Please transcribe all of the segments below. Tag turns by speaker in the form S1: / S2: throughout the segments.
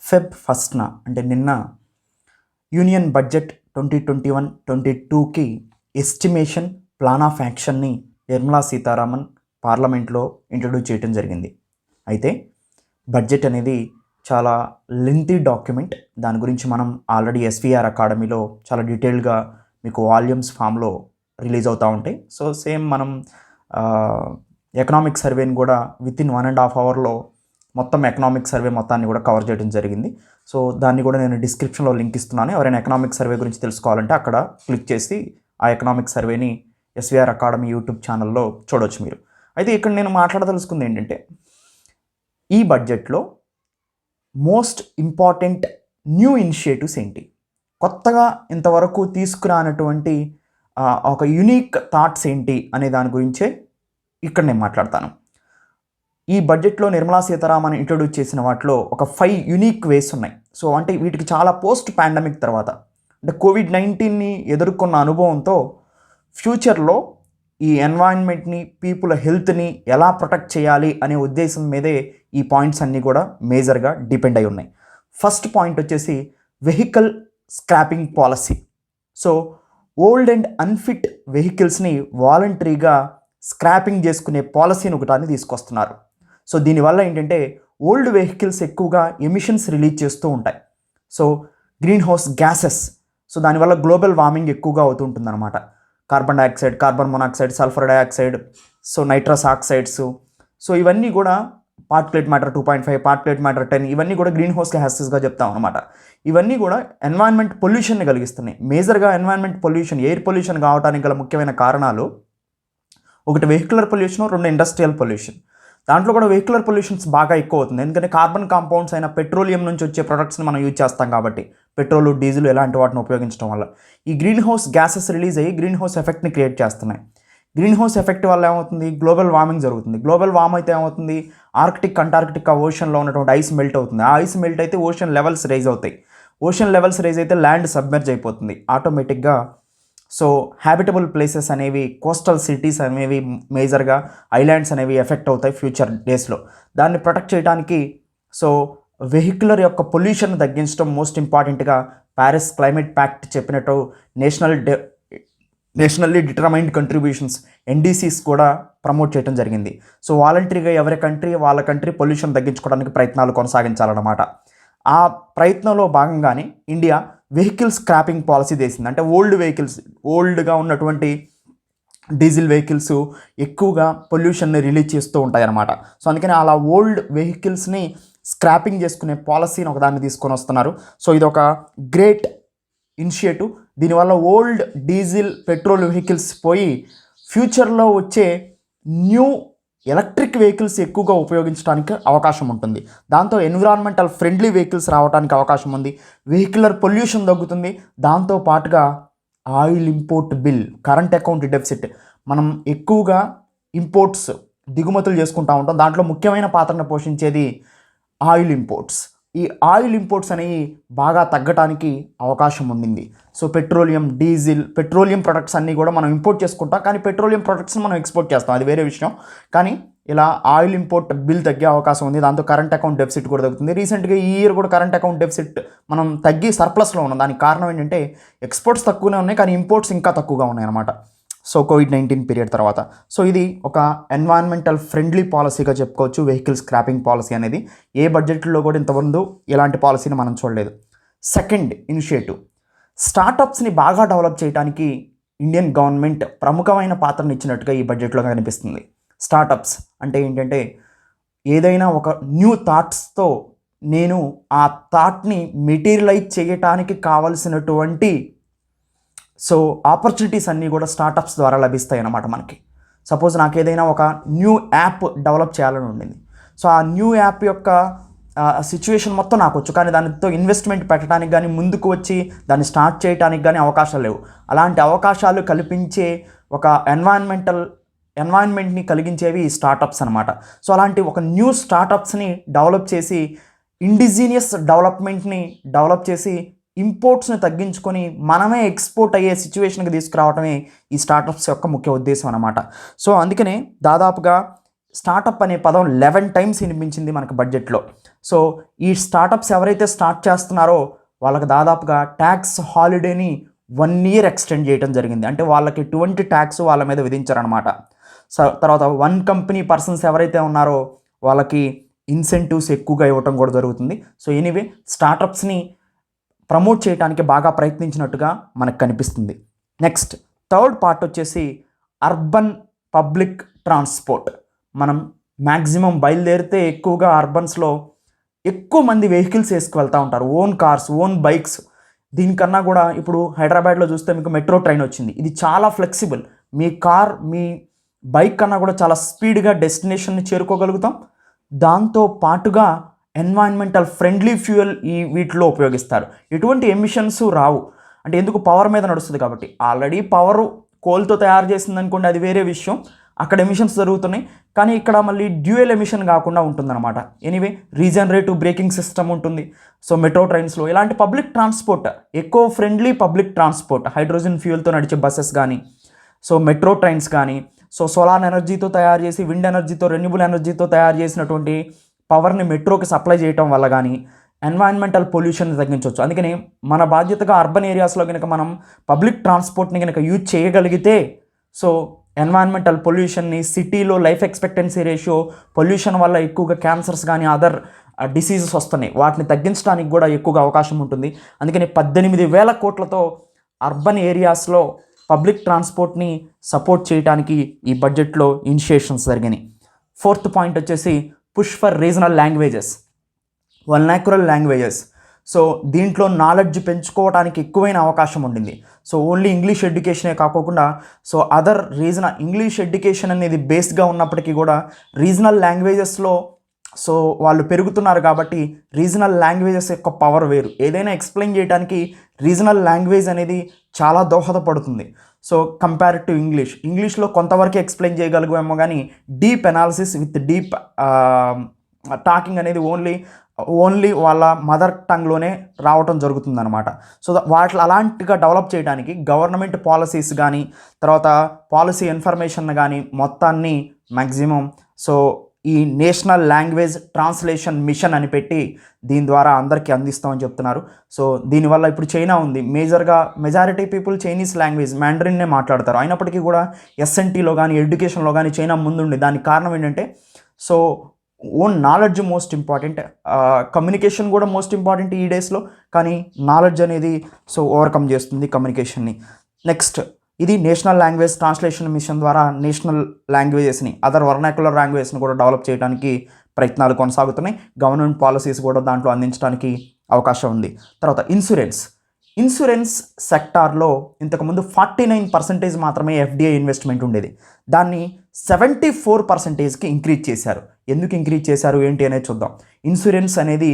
S1: Feb ఫస్ట్న అంటే నిన్న యూనియన్ బడ్జెట్ 2021-22కి ఎస్టిమేషన్ ప్లాన్ ఆఫ్ యాక్షన్ని నిర్మలా సీతారామన్ పార్లమెంట్లో ఇంట్రడ్యూస్ చేయడం జరిగింది. అయితే బడ్జెట్ అనేది చాలా లెంతీ డాక్యుమెంట్. దాని గురించి మనం ఆల్రెడీ ఎస్విఆర్ అకాడమీలో చాలా డీటెయిల్గా మీకు వాల్యూమ్స్ ఫామ్లో రిలీజ్ అవుతూ ఉంటాయి. సో సేమ్ మనం ఎకనామిక్ సర్వేని కూడా వితిన్ 1.5 అవర్లో మొత్తం ఎకనామిక్ సర్వే మొత్తాన్ని కూడా కవర్ చేయడం జరిగింది. సో దాన్ని కూడా నేను డిస్క్రిప్షన్లో లింక్ ఇస్తున్నాను. ఎవరైనా ఎకనామిక్ సర్వే గురించి తెలుసుకోవాలంటే అక్కడ క్లిక్ చేసి ఆ ఎకనామిక్ సర్వేని ఎస్విఆర్ అకాడమీ యూట్యూబ్ ఛానల్లో చూడవచ్చు మీరు. అయితే ఇక్కడ నేను మాట్లాడదలుచుకుంది ఏంటంటే, ఈ బడ్జెట్లో మోస్ట్ ఇంపార్టెంట్ న్యూ ఇనిషియేటివ్స్ ఏంటి, కొత్తగా ఇంతవరకు తీసుకురానటువంటి ఒక యునీక్ థాట్స్ ఏంటి అనే దాని గురించే ఇక్కడ నేను మాట్లాడతాను. ఈ బడ్జెట్లో నిర్మలా సీతారామన్ ఇంట్రొడ్యూస్ చేసిన వాటిలో ఒక 5 యునీక్ వేస్ ఉన్నాయి. సో అంటే వీటికి చాలా పోస్ట్ పాండమిక్ తర్వాత అంటే కోవిడ్-19ని ఎదుర్కొన్న అనుభవంతో ఫ్యూచర్లో ఈ ఎన్వైరన్మెంట్ని, పీపుల్ హెల్త్ని ఎలా ప్రొటెక్ట్ చేయాలి అనే ఉద్దేశం మీదే ఈ పాయింట్స్ అన్నీ కూడా మేజర్గా డిపెండ్ అయి ఉన్నాయి. ఫస్ట్ పాయింట్ వచ్చేసి vehicle scrapping policy. So old and unfit వెహికల్స్ని వాలంటరీగా స్క్రాపింగ్ చేసుకునే పాలసీని ఒకటాన్ని తీసుకొస్తున్నారు. సో దీనివల్ల ఏంటంటే ఓల్డ్ వెహికల్స్ ఎక్కువగా ఎమిషన్స్ రిలీజ్ చేస్తూ ఉంటాయి. So green house gases, so దానివల్ల గ్లోబల్ వార్మింగ్ ఎక్కువగా అవుతుంటుందన్నమాట. Carbon dioxide, carbon monoxide, sulphur dioxide, so nitrous oxides, so ఇవన్నీ కూడా పార్టిక్యులేట్ మ్యాటర్ 2.5, పార్టిక్యులేట్ మ్యాటర్ 10, ఇవన్నీ కూడా గ్రీన్ హౌస్ గ్యాసెస్గా చెప్తాం అనమాట. ఇవన్నీ కూడా ఎన్వైరన్మెంట్ పొల్యూషన్ని కలిగిస్తున్నాయి. మేజర్గా ఎన్వైరన్మెంట్ పొల్యూషన్, ఎయిర్ పొల్యూషన్ కావడానికి గల ముఖ్యమైన కారణాలు ఒకటి వెహికులర్ పొల్యూషన్, 2 ఇండస్ట్రియల్ పొల్యూషన్. దాంట్లో కూడా వెహికులర్ పొల్యూషన్స్ బాగా ఎక్కువ అవుతుంది. ఎందుకంటే కార్బన్ కాంపౌండ్స్ అయిన పెట్రోలియం నుంచి వచ్చే ప్రొడక్ట్స్ని మనం యూజ్ చేస్తాం కాబట్టి, పెట్రోల్, డీజిల్ ఇలాంటి వాటిని ఉపయోగించడం వల్ల ఈ గ్రీన్ హౌస్ గ్యాసెస్ రిలీజ్ అయ్యి గ్రీన్ హౌస్ ఎఫెక్ట్ని క్రియేట్ చేస్తున్నాయి. గ్రీన్ హౌస్ ఎఫెక్ట్ వల్ల ఏమవుతుంది, గ్లోబల్ వార్మింగ్ జరుగుతుంది. గ్లోబల్ వార్మ్ అయితే ఏమవుతుంది, ఆర్కిటిక్, అంటార్కిటిక్ ఓషన్లో ఉన్నటువంటి ఐస్ మెల్ట్ అవుతుంది. ఆ ఐస్ మెల్ట్ అయితే ఓషన్ లెవెల్స్ రైజ్ అవుతాయి. ఓషన్ లెవెల్స్ రైజ్ అయితే ల్యాండ్ సబ్మెర్జ్ అయిపోతుంది ఆటోమేటిక్గా. సో హ్యాబిటబుల్ ప్లేసెస్ అనేవి, కోస్టల్ సిటీస్ అనేవి, మేజర్గా ఐలాండ్స్ అనేవి ఎఫెక్ట్ అవుతాయి ఫ్యూచర్ డేస్లో. దాన్ని ప్రొటెక్ట్ చేయడానికి సో వెహికులర్ యొక్క పొల్యూషన్ తగ్గించడం మోస్ట్ ఇంపార్టెంట్గా ప్యారిస్ క్లైమేట్ ప్యాక్ట్ చెప్పినట్టు నేషనల్లీ డిటర్మైన్డ్ కంట్రిబ్యూషన్స్ ఎన్డీసీస్ కూడా ప్రమోట్ చేయడం జరిగింది. సో వాలంటరీగా ఎవరి కంట్రీ వాళ్ళ కంట్రీ పొల్యూషన్ తగ్గించుకోవడానికి ప్రయత్నాలు కొనసాగించాలన్నమాట. ఆ ప్రయత్నంలో భాగంగానే ఇండియా వెహికల్ స్క్రాపింగ్ పాలసీ చేసింది. అంటే ఓల్డ్ వెహికల్స్, ఓల్డ్గా ఉన్నటువంటి డీజిల్ వెహికల్స్ ఎక్కువగా పొల్యూషన్ని రిలీజ్ చేస్తూ ఉంటాయి అన్నమాట. సో అందుకని అలా ఓల్డ్ వెహికల్స్ని స్క్రాపింగ్ చేసుకునే పాలసీని ఒకదాన్ని తీసుకొని వస్తున్నారు. సో ఇది ఒక గ్రేట్ ఇనిషియేటివ్. దీనివల్ల ఓల్డ్ డీజిల్, పెట్రోల్ వెహికల్స్ పోయి ఫ్యూచర్లో వచ్చే న్యూ ఎలక్ట్రిక్ వెహికల్స్ ఎక్కువగా ఉపయోగించడానికి అవకాశం ఉంటుంది. దాంతో ఎన్విరాన్మెంటల్ ఫ్రెండ్లీ వెహికల్స్ రావడానికి అవకాశం ఉంది. వెహికులర్ పొల్యూషన్ తగ్గుతుంది. దాంతో పాటుగా oil import bill, current account deficit, మనం ఎక్కువగా ఇంపోర్ట్స్, దిగుమతులు చేసుకుంటూ ఉంటాం. దాంట్లో ముఖ్యమైన పాత్రను పోషించేది ఆయిల్ ఇంపోర్ట్స్. ఈ ఆయిల్ ఇంపోర్ట్స్ అనేవి బాగా తగ్గటానికి అవకాశం ఉండింది. So petroleum, diesel, petroleum products అన్నీ కూడా మనం ఇంపోర్ట్ చేసుకుంటాం, కానీ పెట్రోలియం ప్రొడక్ట్స్ని మనం ఎక్స్పోర్ట్ చేస్తాం, అది వేరే విషయం. కానీ ఇలా ఆయిల్ ఇంపోర్ట్ బిల్ తగ్గే అవకాశం ఉంది. దాంతో కరెంట్ అకౌంట్ డెఫిసిట్ కూడా తగ్గుతుంది. రీసెంట్గా ఈ ఇయర్ కూడా కరెంట్ అకౌంట్ డెఫిసిట్ మనం తగ్గి సర్ప్లస్లో ఉన్నాం. దానికి కారణం ఏంటంటే ఎక్స్పోర్ట్స్ తక్కువనే ఉన్నాయి, కానీ ఇంపోర్ట్స్ ఇంకా తక్కువగా ఉన్నాయి అన్నమాట. సో కోవిడ్-19 పీరియడ్ తర్వాత. సో ఇది ఒక ఎన్వైరన్మెంటల్ ఫ్రెండ్లీ పాలసీగా చెప్పుకోవచ్చు వెహికల్ స్క్రాపింగ్ పాలసీ అనేది. ఏ బడ్జెట్లో కూడా ఇంతకుముందు ఇలాంటి పాలసీని మనం చూడలేదు. సెకండ్ ఇనిషియేటివ్, స్టార్టప్స్ని బాగా డెవలప్ చేయడానికి ఇండియన్ గవర్నమెంట్ ప్రముఖమైన పాత్రను ఇచ్చినట్టుగా ఈ బడ్జెట్లో కనిపిస్తుంది. స్టార్టప్స్ అంటే ఏంటంటే, ఏదైనా ఒక న్యూ థాట్స్తో నేను ఆ థాట్ని మెటీరియలైజ్ చేయటానికి కావలసినటువంటి సో ఆపర్చునిటీస్ అన్నీ కూడా స్టార్టప్స్ ద్వారా లభిస్తాయి అన్నమాట మనకి. సపోజ్ నాకు ఏదైనా ఒక న్యూ యాప్ డెవలప్ చేయాలని ఉండింది. సో ఆ న్యూ యాప్ యొక్క సిచ్యువేషన్ మొత్తం నాకు వచ్చు, కానీ దానితో ఇన్వెస్ట్మెంట్ పెట్టడానికి కానీ, ముందుకు వచ్చి దాన్ని స్టార్ట్ చేయడానికి కానీ అవకాశాలు లేవు. అలాంటి అవకాశాలు కల్పించే ఒక ఎన్వైరన్మెంట్ని కలిగించేవి స్టార్టప్స్ అనమాట. సో అలాంటి ఒక న్యూ స్టార్టప్స్ని డెవలప్ చేసి, ఇండిజీనియస్ డెవలప్మెంట్ని డెవలప్ చేసి, ఇంపోర్ట్స్ని తగ్గించుకొని మనమే ఎక్స్పోర్ట్ అయ్యే సిచ్యువేషన్కి తీసుకురావడమే ఈ స్టార్టప్స్ యొక్క ముఖ్య ఉద్దేశం అన్నమాట. సో అందుకనే దాదాపుగా స్టార్టప్ అనే పదం 11 టైమ్స్ వినిపించింది మనకు బడ్జెట్లో. సో ఈ స్టార్టప్స్ ఎవరైతే స్టార్ట్ చేస్తున్నారో వాళ్ళకి దాదాపుగా ట్యాక్స్ హాలిడేని 1 year ఎక్స్టెండ్ చేయడం జరిగింది. అంటే వాళ్ళకి ఎటువంటి ట్యాక్స్ వాళ్ళ మీద విధించారనమాట. తర్వాత 1 company పర్సన్స్ ఎవరైతే ఉన్నారో వాళ్ళకి ఇన్సెంటివ్స్ ఎక్కువగా ఇవ్వటం కూడా జరుగుతుంది. సో ఎనీవే స్టార్టప్స్ని ప్రమోట్ చేయడానికి బాగా ప్రయత్నించినట్టుగా మనకు కనిపిస్తుంది. నెక్స్ట్ థర్డ్ పార్ట్ వచ్చేసి అర్బన్ పబ్లిక్ ట్రాన్స్పోర్ట్. మనం మ్యాక్సిమం బయలుదేరితే ఎక్కువగా అర్బన్స్లో ఎక్కువ మంది వెహికల్స్ వేసుకువెళ్తూ ఉంటారు, ఓన్ కార్స్, ఓన్ బైక్స్. దీనికన్నా కూడా ఇప్పుడు హైదరాబాద్లో చూస్తే మీకు మెట్రో ట్రైన్ వచ్చింది. ఇది చాలా ఫ్లెక్సిబుల్. మీ కార్, మీ బైక్ కన్నా కూడా చాలా స్పీడ్గా డెస్టినేషన్ని చేరుకోగలుగుతాం. దాంతో పాటుగా ఎన్వైరన్మెంటల్ ఫ్రెండ్లీ ఫ్యూయల్ ఈ వీటిలో ఉపయోగిస్తారు. ఎటువంటి ఎమిషన్స్ రావు. అంటే ఎందుకు, పవర్ మీద నడుస్తుంది కాబట్టి. ఆల్రెడీ పవరు కోల్తో తయారు చేసింది అనుకోండి, అది వేరే విషయం, అక్కడ ఎమిషన్స్ జరుగుతున్నాయి. కానీ ఇక్కడ మళ్ళీ డ్యూయల్ ఎమిషన్ కాకుండా ఉంటుందన్నమాట. ఎనీవే రీజనరేటివ్ బ్రేకింగ్ సిస్టమ్ ఉంటుంది. సో మెట్రో ట్రైన్స్లో ఇలాంటి public transport, eco friendly public transport, hydrogen ఫ్యూయల్తో నడిచే బస్సెస్ కానీ, సో మెట్రో ట్రైన్స్ కానీ, సో సోలార్ ఎనర్జీతో తయారు చేసి, విండ్ ఎనర్జీతో, రెన్యూబుల్ ఎనర్జీతో తయారు చేసినటువంటి పవర్ని మెట్రోకి సప్లై చేయటం వల్ల కానీ ఎన్వైరన్మెంటల్ పొల్యూషన్ తగ్గించవచ్చు. అందుకని మన బాధ్యతగా అర్బన్ ఏరియాస్లో కనుక మనం పబ్లిక్ ట్రాన్స్పోర్ట్ని కనుక యూజ్ చేయగలిగితే, సో ఎన్వైరన్మెంటల్ పొల్యూషన్ని, సిటీలో లైఫ్ ఎక్స్పెక్టెన్సీ రేషియో, పొల్యూషన్ వల్ల ఎక్కువగా క్యాన్సర్స్ కానీ అదర్ డిసీజెస్ వస్తున్నాయి, వాటిని తగ్గించడానికి కూడా ఎక్కువగా అవకాశం ఉంటుంది. అందుకని 18,000 కోట్లతో అర్బన్ ఏరియాస్లో పబ్లిక్ ట్రాన్స్పోర్ట్ని సపోర్ట్ చేయడానికి ఈ బడ్జెట్లో ఇనిషియేషన్స్ జరిగినాయి. ఫోర్త్ పాయింట్ వచ్చేసి push for regional languages, vernacular languages. So దీంట్లో నాలెడ్జ్ పెంచుకోవడానికి ఎక్కువైన అవకాశం ఉండింది. సో ఓన్లీ ఇంగ్లీష్ ఎడ్యుకేషనే కాకోకుండా, so other regional, English education అనేది బేస్గా ఉన్నప్పటికీ కూడా రీజనల్ లాంగ్వేజెస్లో సో వాళ్ళు పెరుగుతున్నారు కాబట్టి రీజనల్ లాంగ్వేజెస్ యొక్క పవర్ వేరు. ఏదైనా ఎక్స్ప్లెయిన్ చేయడానికి రీజనల్ లాంగ్వేజ్ అనేది చాలా దోహదపడుతుంది. సో కంపేర్ టు ఇంగ్లీష్లో కొంతవరకు ఎక్స్ప్లెయిన్ చేయగలిగామో కానీ deep analysis with deep talking అనేది ఓన్లీ వాళ్ళ మదర్ టంగ్లోనే రావటం జరుగుతుందన్నమాట. సో వాటిలో అలాంటిగా డెవలప్ చేయడానికి గవర్నమెంట్ పాలసీస్ కానీ, తర్వాత పాలసీ ఇన్ఫర్మేషన్ కానీ మొత్తాన్ని మ్యాక్సిమం సో ఈ నేషనల్ లాంగ్వేజ్ ట్రాన్స్లేషన్ మిషన్ అని పెట్టి దీని ద్వారా అందరికీ అందిస్తామని చెప్తున్నారు. సో దీనివల్ల ఇప్పుడు చైనా ఉంది, మెజారిటీ పీపుల్ చైనీస్ లాంగ్వేజ్ మ్యాండరిన్నే మాట్లాడతారు. అయినప్పటికీ కూడా ఎస్ఎన్టీలో కానీ ఎడ్యుకేషన్లో కానీ చైనా ముందుండి. దానికి కారణం ఏంటంటే, so own knowledge most important, communication కూడా మోస్ట్ ఇంపార్టెంట్ ఈ డేస్లో. కానీ నాలెడ్జ్ అనేది సో ఓవర్కమ్ చేస్తుంది కమ్యూనికేషన్ని. నెక్స్ట్ ఇది నేషనల్ లాంగ్వేజ్ ట్రాన్స్లేషన్ మిషన్ ద్వారా నేషనల్ లాంగ్వేజెస్ని, అదర్ వర్నాక్యులర్ లాంగ్వేజ్ని కూడా డెవలప్ చేయడానికి ప్రయత్నాలు కొనసాగుతున్నాయి. గవర్నమెంట్ పాలసీస్ కూడా దాంట్లో అందించడానికి అవకాశం ఉంది. తర్వాత ఇన్సూరెన్స్ సెక్టార్లో ఇంతకుముందు 49% మాత్రమే ఎఫ్డిఐ ఇన్వెస్ట్మెంట్ ఉండేది. దాన్ని 74%కి ఇంక్రీజ్ చేశారు. ఎందుకు ఇంక్రీజ్ చేశారు ఏంటి అనేది చూద్దాం. ఇన్సూరెన్స్ అనేది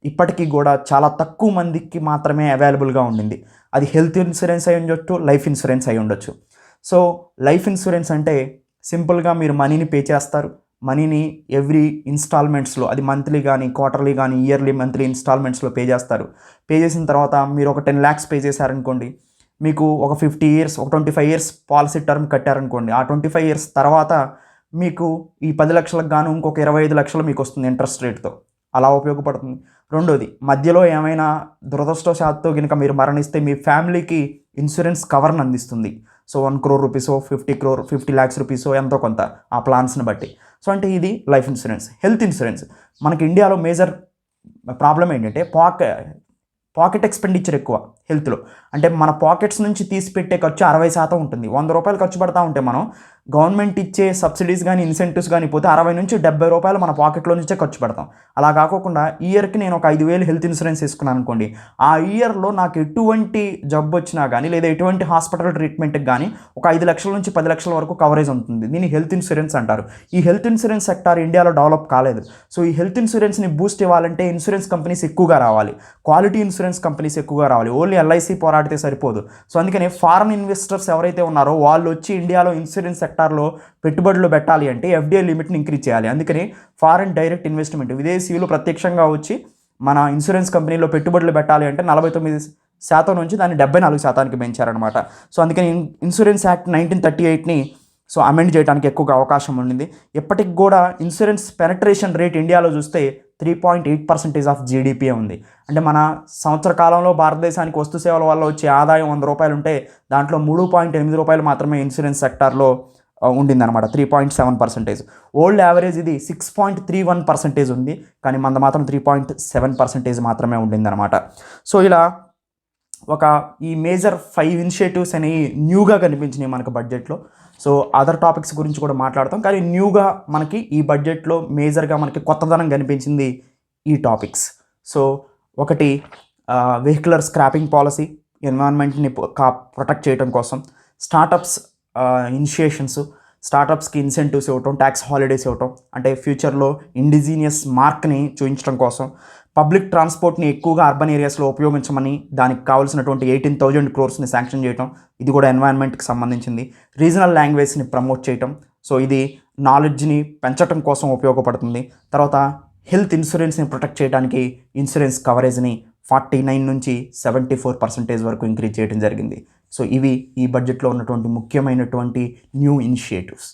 S1: ఇప్పటికీ కూడా చాలా తక్కువ మందికి మాత్రమే అవైలబుల్గా ఉండింది. అది హెల్త్ ఇన్సూరెన్స్ అయి ఉండొచ్చు, లైఫ్ ఇన్సూరెన్స్ అయి ఉండొచ్చు. సో లైఫ్ ఇన్సూరెన్స్ అంటే సింపుల్గా మీరు మనీని పే చేస్తారు. మనీని ఎవ్రీ ఇన్స్టాల్మెంట్స్లో, అది మంత్లీ కానీ, క్వార్టర్లీ కానీ, ఇయర్లీ, మంత్లీ ఇన్స్టాల్మెంట్స్లో పే చేస్తారు. పే చేసిన తర్వాత మీరు ఒక 10 lakhs పే చేశారనుకోండి, మీకు ఒక 50 years, ఒక 25 years పాలసీ టర్మ్ కట్టారనుకోండి, ఆ 25 years తర్వాత మీకు ఈ 10 లక్షలకు గాను ఇంకొక 25 లక్షలు మీకు వస్తుంది ఇంట్రెస్ట్ రేట్తో. అలా ఉపయోగపడుతుంది. రెండోది, మధ్యలో ఏమైనా దురదృష్టవశాత్తు కనుక మీరు మరణిస్తే మీ ఫ్యామిలీకి ఇన్సూరెన్స్ కవర్ని అందిస్తుంది. So 1 crore rupees, 50 lakhs rupees ఎంతో కొంత ఆ ప్లాన్స్ని బట్టి. సో అంటే ఇది లైఫ్ ఇన్సూరెన్స్. హెల్త్ ఇన్సూరెన్స్ మనకి ఇండియాలో మేజర్ ప్రాబ్లం ఏంటంటే పాకెట్ ఎక్స్పెండిచర్ ఎక్కువ హెల్త్లో. అంటే మన పాకెట్స్ నుంచి తీసి పెట్టే ఖర్చు 60% ఉంటుంది. 100 రూపాయలు ఖర్చు పెడతా ఉంటే మనం గవర్నమెంట్ ఇచ్చే సబ్సిడీస్ కానీ ఇన్సెంటివ్స్ కానీ పోతే 60 నుంచి 70 రూపాయలు మన పాకెట్లో నుంచే ఖర్చు పెడతాం. అలా కాకుండా ఇయర్కి నేను ఒక 5,000 హెల్త్ ఇన్సూరెన్స్ తీసుకున్నాను అనుకోండి, ఆ ఇయర్లో నాకు ఎటువంటి జబ్బు వచ్చినా కానీ లేదా ఎటువంటి హాస్పిటల్ ట్రీట్మెంట్కి కానీ ఒక 5 లక్షల నుంచి 10 లక్షల వరకు కవరేజ్ ఉంటుంది. దీన్ని హెల్త్ ఇన్సూరెన్స్ అంటారు. ఈ హెల్త్ ఇన్సూరెన్స్ సెక్టార్ ఇండియాలో డెవలప్ కాలేదు. సో ఈ హెల్త్ ఇన్సూరెన్స్ని బూస్ట్ ఇవ్వాలంటే ఇన్సూరెన్స్ కంపెనీస్ ఎక్కువగా రావాలి, క్వాలిటీ ఇన్సూరెన్స్ కంపెనీస్ ఎక్కువగా రావాలి. ఓన్లీ ఎల్ఐసి పోరాడితే సరిపోదు. సో అందుకని ఫారెన్ ఇన్వెస్టర్స్ ఎవరైతే ఉన్నారో వాళ్ళు వచ్చి ఇండియాలో ఇన్సూరెన్స్ సెక్టార్లో పెట్టుబడులు పెట్టాలి అంటే ఎఫ్డిఐ లిమిట్ని ఇంక్రీజ్ చేయాలి. అందుకని ఫారెన్ డైరెక్ట్ ఇన్వెస్ట్మెంట్, విదేశీయులు ప్రత్యక్షంగా వచ్చి మన ఇన్సూరెన్స్ కంపెనీలో పెట్టుబడులు పెట్టాలి అంటే 49% నుంచి దాన్ని 74%కి పెంచారనమాట. సో అందుకని ఇన్సూరెన్స్ యాక్ట్ 1938ని సో అమెండ్ చేయడానికి ఎక్కువగా అవకాశం ఉండింది. ఇప్పటికి కూడా ఇన్సూరెన్స్ పెనట్రేషన్ రేట్ ఇండియాలో చూస్తే 3.8% ఆఫ్ జీడిపి ఉంది. అంటే మన సంవత్సర కాలంలో భారతదేశానికి వస్తు సేవల వల్ల వచ్చే ఆదాయం ₹100 ఉంటే దాంట్లో ₹3.8 మాత్రమే ఇన్సూరెన్స్ సెక్టార్లో ఉండిందనమాట, 3.7%. ఓల్డ్ యావరేజ్ ఇది 6.31% ఉంది, కానీ మనది మాత్రం 3.7% మాత్రమే ఉండిందనమాట. సో ఇలా ఈ మేజర్ 5 ఇనిషియేటివ్స్ అనేవి న్యూగా కనిపించినాయి మనకు బడ్జెట్లో. సో అదర్ టాపిక్స్ గురించి కూడా మాట్లాడతాం, కానీ న్యూగా మనకి ఈ బడ్జెట్లో మేజర్గా మనకి కొత్తదనం కనిపించింది ఈ టాపిక్స్. సో ఒకటి వెహికులర్ స్క్రాపింగ్ పాలసీ, ఎన్విరాన్మెంట్ని ప్రొటెక్ట్ చేయడం కోసం. స్టార్టప్స్ ఇనిషియేషన్స్, స్టార్టప్స్కి ఇన్సెంటివ్స్ ఇవ్వటం, ట్యాక్స్ హాలిడేస్ ఇవ్వటం, అంటే ఫ్యూచర్లో ఇండిజీనియస్ మార్క్ని చూపించడం కోసం. పబ్లిక్ ట్రాన్స్పోర్ట్ని ఎక్కువగా అర్బన్ ఏరియాస్లో ఉపయోగించమని దానికి కావాల్సినటువంటి 18,000 crores శాంక్షన్ చేయటం, ఇది కూడా ఎన్వైరన్మెంట్కి సంబంధించింది. రీజనల్ లాంగ్వేజ్ని ప్రమోట్ చేయటం, సో ఇది నాలెడ్జ్ని పెంచడం కోసం ఉపయోగపడుతుంది. తర్వాత హెల్త్ ఇన్సూరెన్స్ని ప్రొటెక్ట్ చేయడానికి ఇన్సూరెన్స్ కవరేజ్ని 49 నుంచి 74% వరకు ఇంక్రీజ్ చేయడం జరిగింది. సో ఇవి ఈ బడ్జెట్లో ఉన్నటువంటి ముఖ్యమైనటువంటి న్యూ ఇనిషియేటివ్స్.